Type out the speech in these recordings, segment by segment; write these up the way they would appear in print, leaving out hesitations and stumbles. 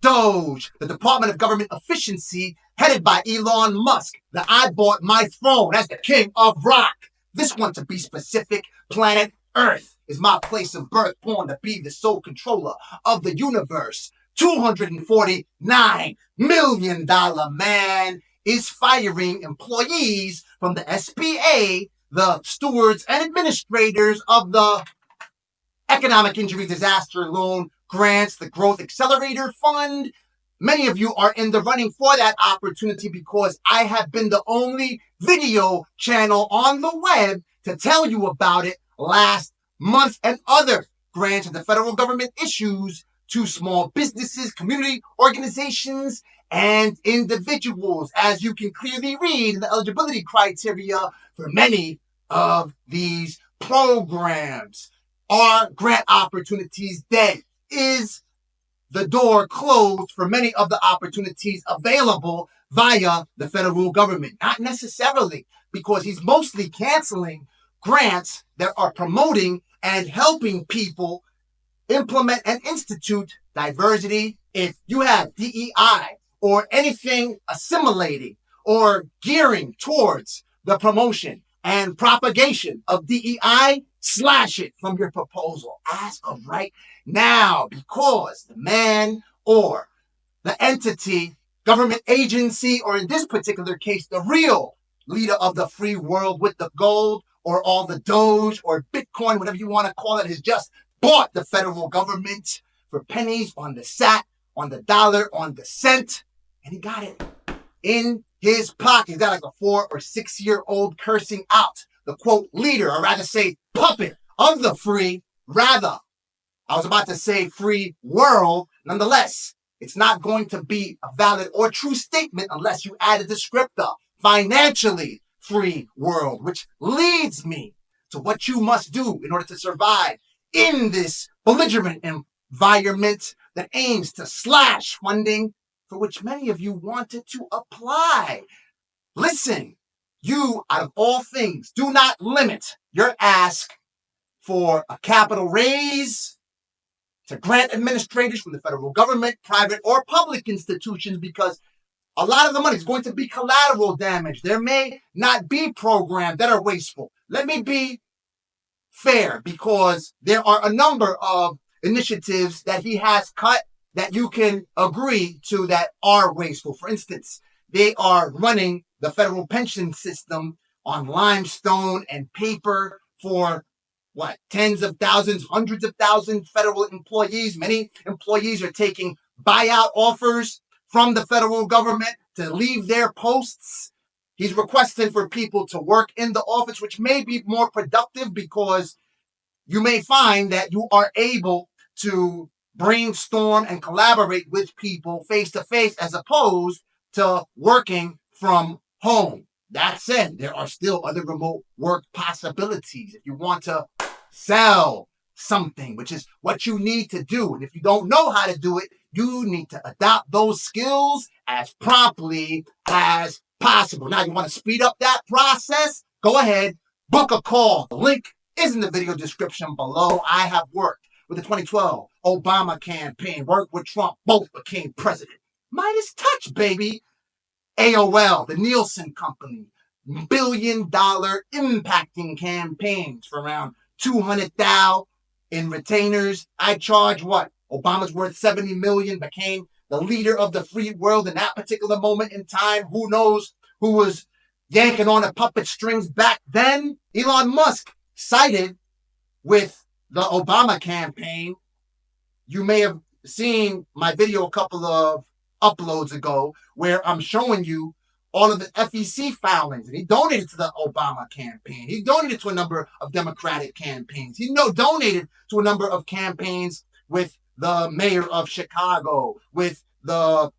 DOGE, the Department of Government Efficiency, headed by Elon Musk, the I bought my throne as the king of rock. This one, to be specific, planet Earth is my place of birth, born to be the sole controller of the universe. $249 million man is firing employees from the SBA, the stewards and administrators of the Economic Injury Disaster Loan Grants, the Growth Accelerator Fund. Many of you are in the running for that opportunity because I have been the only video channel on the web to tell you about it last month, and other grants that the federal government issues to small businesses, community organizations, and individuals, as you can clearly read in the eligibility criteria for many of these programs. Are grant opportunities dead? Is the door closed for many of the opportunities available via the federal government? Not necessarily, because he's mostly canceling grants that are promoting and helping people implement and institute diversity. If you have DEI or anything assimilating or gearing towards the promotion and propagation of DEI, slash it from your proposal as of right now, because the man or the entity, government agency, or in this particular case, the real leader of the free world with the gold or all the Doge or Bitcoin, whatever you want to call it, has just bought the federal government for pennies on the sat, on the dollar, on the cent, and he got it in his pocket. He's got like a 4 or 6 year old cursing out the quote leader, or rather say puppet of the free, rather, I was about to say free world. Nonetheless, it's not going to be a valid or true statement unless you add a descriptor, financially free world, which leads me to what you must do in order to survive in this belligerent environment that aims to slash funding for which many of you wanted to apply. Listen, you, out of all things, do not limit your ask for a capital raise to grant administrators from the federal government, private or public institutions, because a lot of the money is going to be collateral damage. There may not be programs that are wasteful. Let me be fair, because there are a number of initiatives that he has cut that you can agree to that are wasteful. For instance, they are running the federal pension system on limestone and paper for tens of thousands, hundreds of thousands federal employees. Many employees are taking buyout offers from the federal government to leave their posts. He's requesting for people to work in the office, which may be more productive because you may find that you are able to brainstorm and collaborate with people face to face as opposed to working from home. That said, there are still other remote work possibilities. If you want to sell something, which is what you need to do, and if you don't know how to do it, you need to adopt those skills as promptly as possible. Now, you want to speed up that process? Go ahead, book a call. The link is in the video description below. I have worked with the 2012 Obama campaign, worked with Trump, both became president. Midas touch, baby. AOL, the Nielsen Company, $1 billion impacting campaigns for around 200,000 in retainers. I charge what? Obama's worth 70 million, became the leader of the free world in that particular moment in time. Who knows who was yanking on the puppet strings back then? Elon Musk sided with the Obama campaign. You may have seen my video a couple of uploads ago where I'm showing you all of the FEC filings, and he donated to the Obama campaign. He donated to a number of Democratic campaigns. He donated to a number of campaigns with the mayor of Chicago, with the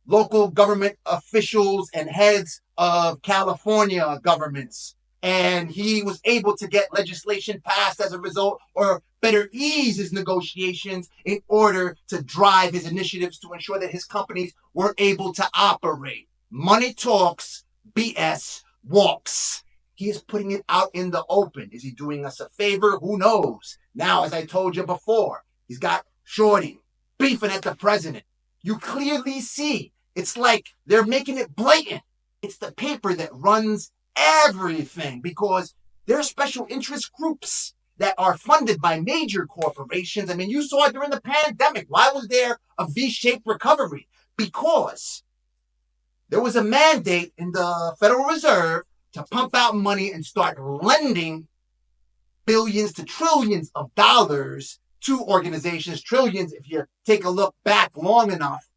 local government officials and heads of California governments. And he was able to get legislation passed as a result, or better ease his negotiations in order to drive his initiatives to ensure that his companies were able to operate. Money talks, BS walks. He is putting it out in the open. Is he doing us a favor? Who knows? Now, as I told you before, he's got Shorty beefing at the president. You clearly see it's like they're making it blatant. It's the paper that runs everything because there are special interest groups that are funded by major corporations. I mean, you saw it during the pandemic. Why was there a V-shaped recovery? Because there was a mandate in the Federal Reserve to pump out money and start lending billions to trillions of dollars to organizations, trillions if you take a look back long enough,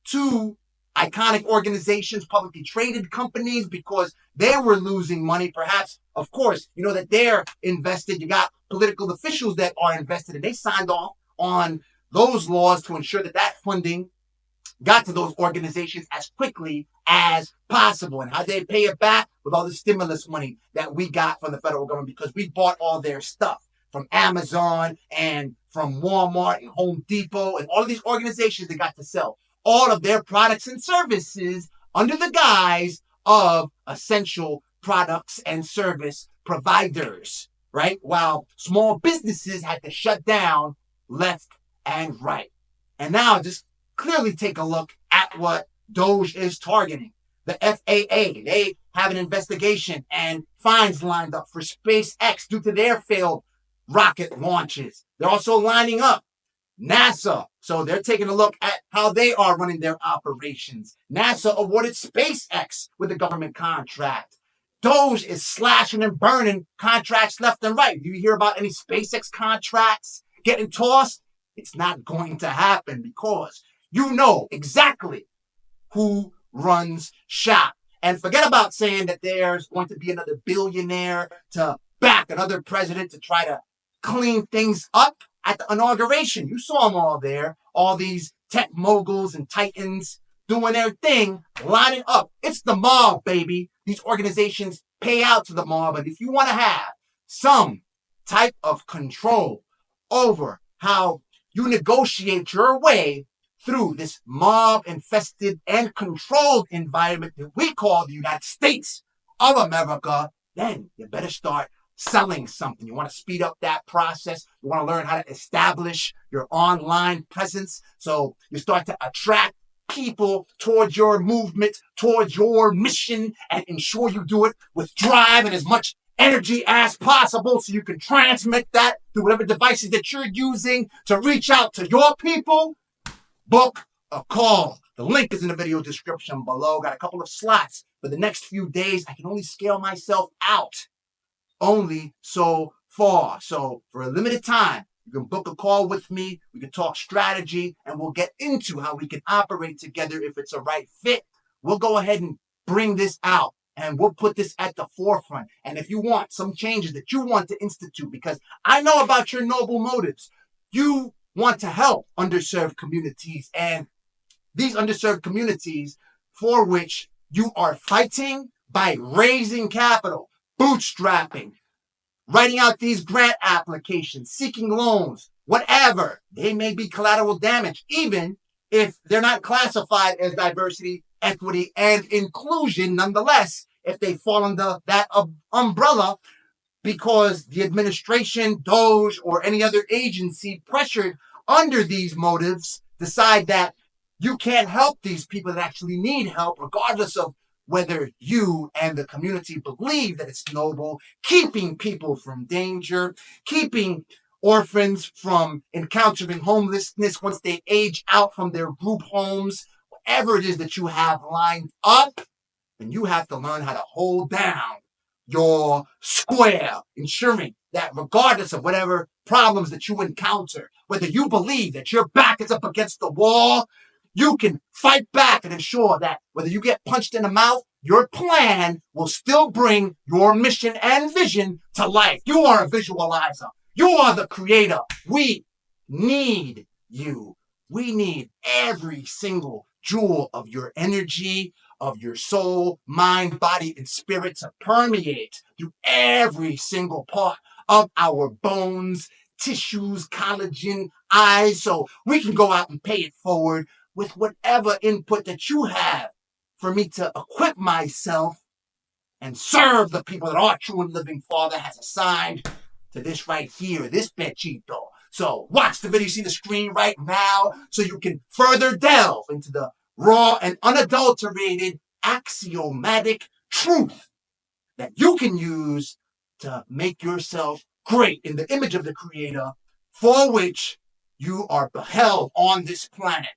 to iconic organizations, publicly traded companies, because they were losing money. Perhaps, of course, you know that they're invested. You got political officials that are invested, and they signed off on those laws to ensure that that funding got to those organizations as quickly as possible. And how they pay it back? With all the stimulus money that we got from the federal government, because we bought all their stuff from Amazon and from Walmart and Home Depot and all of these organizations that got to sell all of their products and services under the guise of essential products and service providers, right? While small businesses had to shut down left and right. And now just clearly take a look at what DOGE is targeting. The FAA, they have an investigation and fines lined up for SpaceX due to their failed rocket launches. They're also lining up NASA. So they're taking a look at how they are running their operations. NASA awarded SpaceX with a government contract. DOGE is slashing and burning contracts left and right. Do you hear about any SpaceX contracts getting tossed? It's not going to happen because you know exactly who runs shop. And forget about saying that there's going to be another billionaire to back another president to try to clean things up at the inauguration. You saw them all there. All these tech moguls and titans doing their thing, lining up. It's the mob, baby. These organizations pay out to the mob. And if you want to have some type of control over how you negotiate your way through this mob-infested and controlled environment that we call the United States of America, then you better start selling something. You want to speed up that process. You want to learn how to establish your online presence so you start to attract people towards your movement, towards your mission, and ensure you do it with drive and as much energy as possible so you can transmit that through whatever devices that you're using to reach out to your people. Book a call. The link is in the video description below. Got a couple of slots for the next few days. I can only scale myself out only so far. So for a limited time, you can book a call with me. We can talk strategy and we'll get into how we can operate together if it's a right fit. We'll go ahead and bring this out and we'll put this at the forefront. And if you want some changes that you want to institute, because I know about your noble motives, you want to help underserved communities, and these underserved communities for which you are fighting by raising capital, bootstrapping, writing out these grant applications, seeking loans, whatever. They may be collateral damage, even if they're not classified as diversity, equity, and inclusion. Nonetheless, if they fall under that umbrella, because the administration, DOGE, or any other agency pressured under these motives decide that you can't help these people that actually need help, regardless of whether you and the community believe that it's noble, keeping people from danger, keeping orphans from encountering homelessness once they age out from their group homes, whatever it is that you have lined up, then you have to learn how to hold down your square, ensuring that regardless of whatever problems that you encounter, whether you believe that your back is up against the wall, you can fight back and ensure that whether you get punched in the mouth, your plan will still bring your mission and vision to life. You are a visualizer. You are the creator. We need you. We need every single jewel of your energy, of your soul, mind, body, and spirit to permeate through every single part of our bones, tissues, collagen, eyes, so we can go out and pay it forward with whatever input that you have for me to equip myself and serve the people that our true and living Father has assigned to this right here, this pechito. So watch the video you see on the screen right now so you can further delve into the raw and unadulterated axiomatic truth that you can use to make yourself great in the image of the Creator for which you are beheld on this planet.